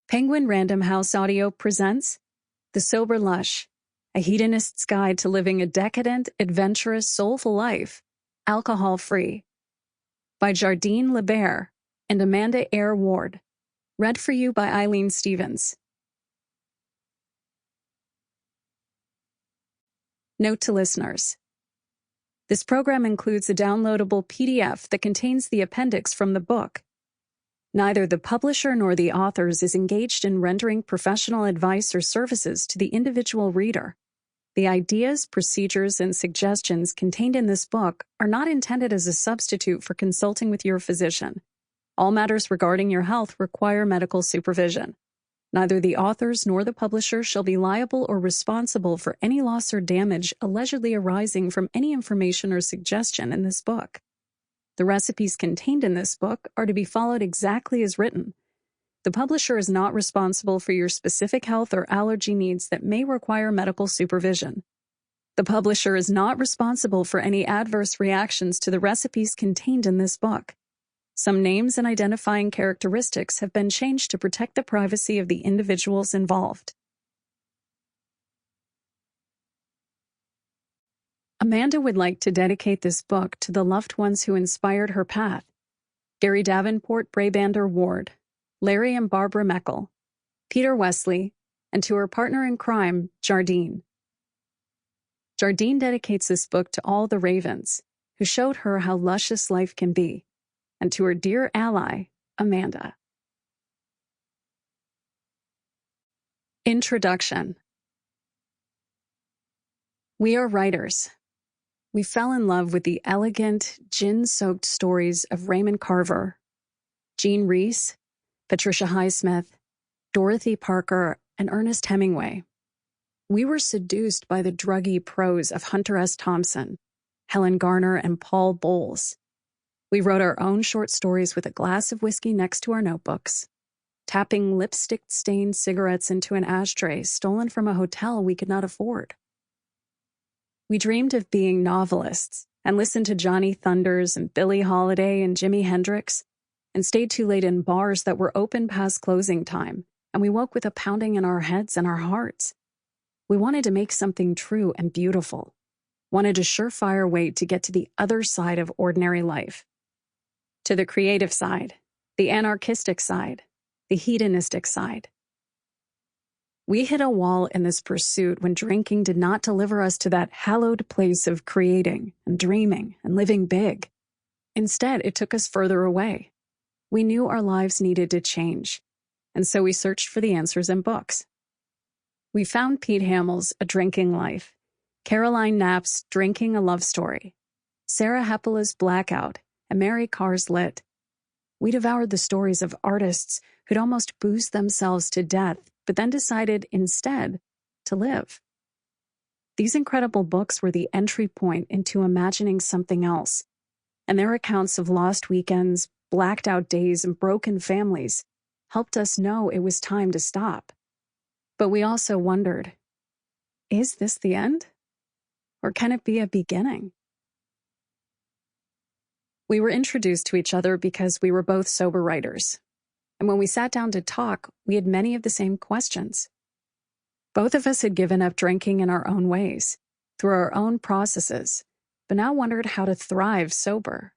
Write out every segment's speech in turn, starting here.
Penguin Random House Audio presents The Sober Lush, a hedonist's guide to living a decadent, adventurous, soulful life, alcohol-free, by Jardine, Libaire and Eyre Ward. Read for you by Eileen Stevens. Note to listeners. This program includes a downloadable PDF that contains the appendix from the book. Neither the publisher nor the authors is engaged in rendering professional advice or services to the individual reader. The ideas, procedures, and suggestions contained in this book are not intended as a substitute for consulting with your physician. All matters regarding your health require medical supervision. Neither the authors nor the publisher shall be liable or responsible for any loss or damage allegedly arising from any information or suggestion in this book. The recipes contained in this book are to be followed exactly as written. The publisher is not responsible for your specific health or allergy needs that may require medical supervision. The publisher is not responsible for any adverse reactions to the recipes contained in this book. Some names and identifying characteristics have been changed to protect the privacy of the individuals involved. Amanda would like to dedicate this book to the loved ones who inspired her path: Gary Davenport Brabander Ward, Larry and Barbara Meckel, Peter Wesley, and to her partner in crime, Jardine. Jardine dedicates this book to all the ravens who showed her how luscious life can be, and to her dear ally, Amanda. Introduction. We are writers. We fell in love with the elegant, gin-soaked stories of Raymond Carver, Jean Rhys, Patricia Highsmith, Dorothy Parker, and Ernest Hemingway. We were seduced by the druggy prose of Hunter S. Thompson, Helen Garner, and Paul Bowles. We wrote our own short stories with a glass of whiskey next to our notebooks, tapping lipstick-stained cigarettes into an ashtray stolen from a hotel we could not afford. We dreamed of being novelists and listened to Johnny Thunders and Billie Holiday and Jimi Hendrix, and stayed too late in bars that were open past closing time, and we woke with a pounding in our heads and our hearts. We wanted to make something true and beautiful, wanted a surefire way to get to the other side of ordinary life. To the creative side, the anarchistic side, the hedonistic side. We hit a wall in this pursuit when drinking did not deliver us to that hallowed place of creating and dreaming and living big. Instead, it took us further away. We knew our lives needed to change, and so we searched for the answers in books. We found Pete Hamill's A Drinking Life, Caroline Knapp's Drinking a Love Story, Sarah Hepela's Blackout, and Mary Carr's Lit. We devoured the stories of artists who'd almost boozed themselves to death, but then decided instead to live. These incredible books were the entry point into imagining something else, and their accounts of lost weekends, blacked out days, and broken families helped us know it was time to stop. But we also wondered, is this the end? Or can it be a beginning? We were introduced to each other because we were both sober writers. And when we sat down to talk, we had many of the same questions. Both of us had given up drinking in our own ways, through our own processes, but now wondered how to thrive sober.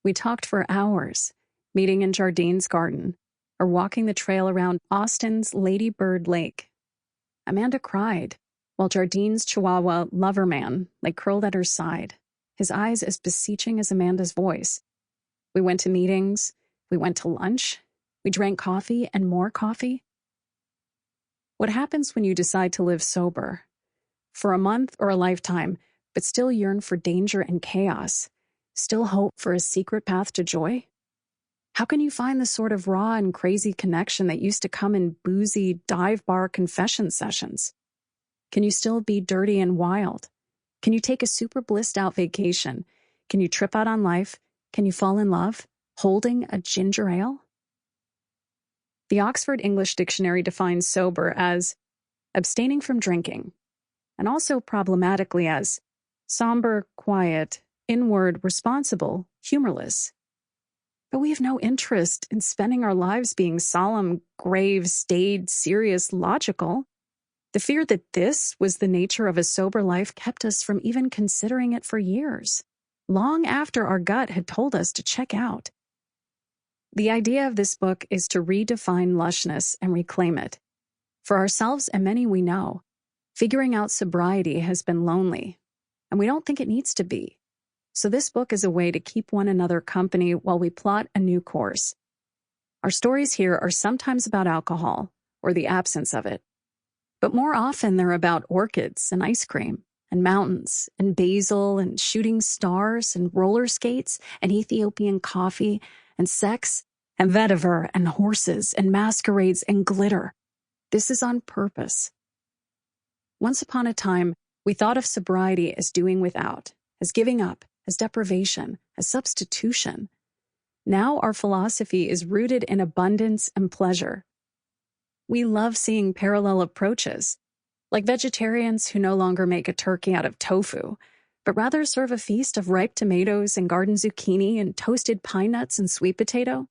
We talked for hours, meeting in Jardine's garden, or walking the trail around Austin's Lady Bird Lake. Amanda cried, while Jardine's Chihuahua Loverman lay curled at her side, his eyes as beseeching as Amanda's voice. We went to meetings, we went to lunch, we drank coffee and more coffee. What happens when you decide to live sober? For a month or a lifetime, but still yearn for danger and chaos? Still hope for a secret path to joy? How can you find the sort of raw and crazy connection that used to come in boozy dive bar confession sessions? Can you still be dirty and wild? Can you take a super blissed out vacation? Can you trip out on life? Can you fall in love, holding a ginger ale? The Oxford English Dictionary defines sober as abstaining from drinking, and also problematically as somber, quiet, inward, responsible, humorless. but we have no interest in spending our lives being solemn, grave, staid, serious, logical. The fear that this was the nature of a sober life kept us from even considering it for years, long after our gut had told us to check out. The idea of this book is to redefine lushness and reclaim it. For ourselves and many we know, figuring out sobriety has been lonely, and we don't think it needs to be. So this book is a way to keep one another company while we plot a new course. Our stories here are sometimes about alcohol, or the absence of it. But more often they're about orchids and ice cream, and mountains, and basil, and shooting stars, and roller skates, and Ethiopian coffee, and sex, and vetiver, and horses, and masquerades, and glitter. This is on purpose. Once upon a time, we thought of sobriety as doing without, as giving up, as deprivation, as substitution. Now our philosophy is rooted in abundance and pleasure. We love seeing parallel approaches, like vegetarians who no longer make a turkey out of tofu, but rather serve a feast of ripe tomatoes and garden zucchini and toasted pine nuts and sweet potato,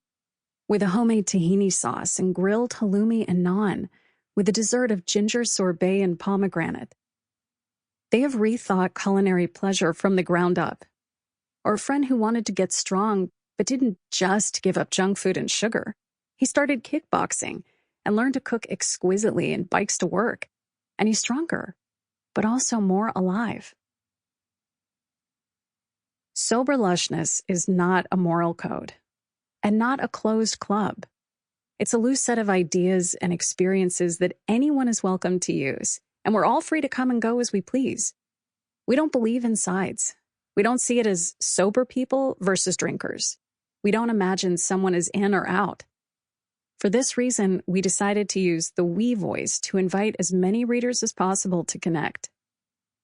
with a homemade tahini sauce and grilled halloumi and naan, with a dessert of ginger sorbet and pomegranate. They have rethought culinary pleasure from the ground up. Or a friend who wanted to get strong but didn't just give up junk food and sugar. He started kickboxing and learned to cook exquisitely and bikes to work. And he's stronger, but also more alive. Sober lushness is not a moral code, and not a closed club. It's a loose set of ideas and experiences that anyone is welcome to use, and we're all free to come and go as we please. We don't believe in sides. We don't see it as sober people versus drinkers. We don't imagine someone is in or out. For this reason, we decided to use the we voice to invite as many readers as possible to connect.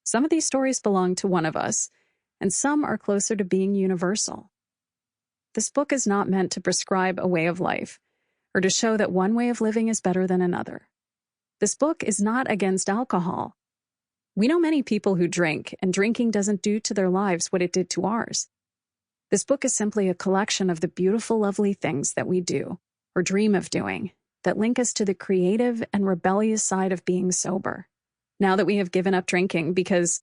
Some of these stories belong to one of us, and some are closer to being universal. This book is not meant to prescribe a way of life, or to show that one way of living is better than another. This book is not against alcohol. We know many people who drink, and drinking doesn't do to their lives what it did to ours. This book is simply a collection of the beautiful, lovely things that we do, or dream of doing, that link us to the creative and rebellious side of being sober. Now that we have given up drinking because,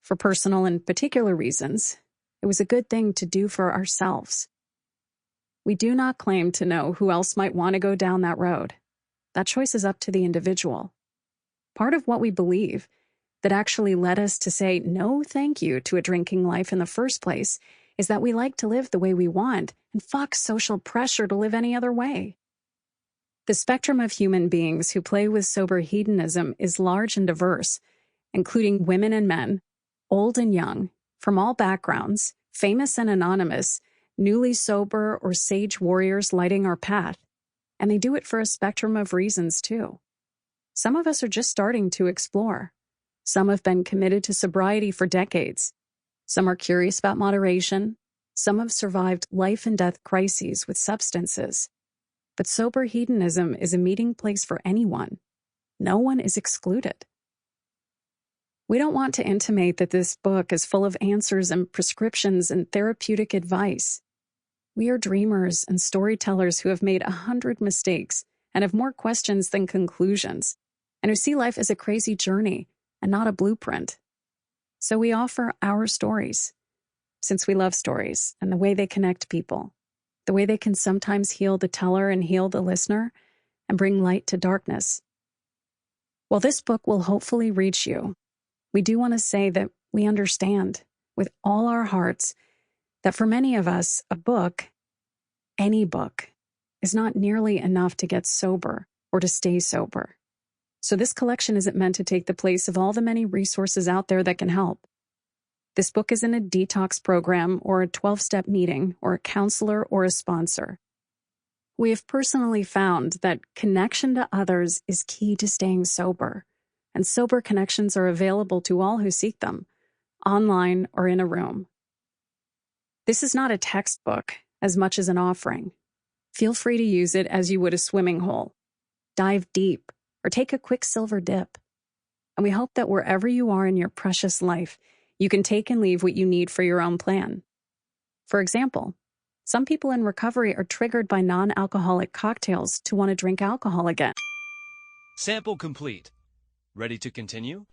for personal and particular reasons, it was a good thing to do for ourselves. We do not claim to know who else might want to go down that road. That choice is up to the individual. Part of what we believe that actually led us to say no thank you to a drinking life in the first place is that we like to live the way we want and fuck social pressure to live any other way. The spectrum of human beings who play with sober hedonism is large and diverse, including women and men, old and young, from all backgrounds, famous and anonymous, newly sober or sage warriors lighting our path. And they do it for a spectrum of reasons, too. Some of us are just starting to explore. Some have been committed to sobriety for decades. Some are curious about moderation. Some have survived life and death crises with substances. But sober hedonism is a meeting place for anyone. No one is excluded. We don't want to intimate that this book is full of answers and prescriptions and therapeutic advice. We are dreamers and storytellers who have made 100 mistakes and have more questions than conclusions, and who see life as a crazy journey and not a blueprint. So we offer our stories, since we love stories and the way they connect people, the way they can sometimes heal the teller and heal the listener, and bring light to darkness. While this book will hopefully reach you, we do want to say that we understand with all our hearts that for many of us, a book, any book, is not nearly enough to get sober or to stay sober. So this collection isn't meant to take the place of all the many resources out there that can help. This book isn't a detox program or a 12-step meeting or a counselor or a sponsor. We have personally found that connection to others is key to staying sober, and sober connections are available to all who seek them, online or in a room. This is not a textbook as much as an offering. Feel free to use it as you would a swimming hole. Dive deep or take a quick silver dip. And we hope that wherever you are in your precious life, you can take and leave what you need for your own plan. For example, Some people in recovery are triggered by non-alcoholic cocktails to want to drink alcohol again. Sample complete. Ready to continue?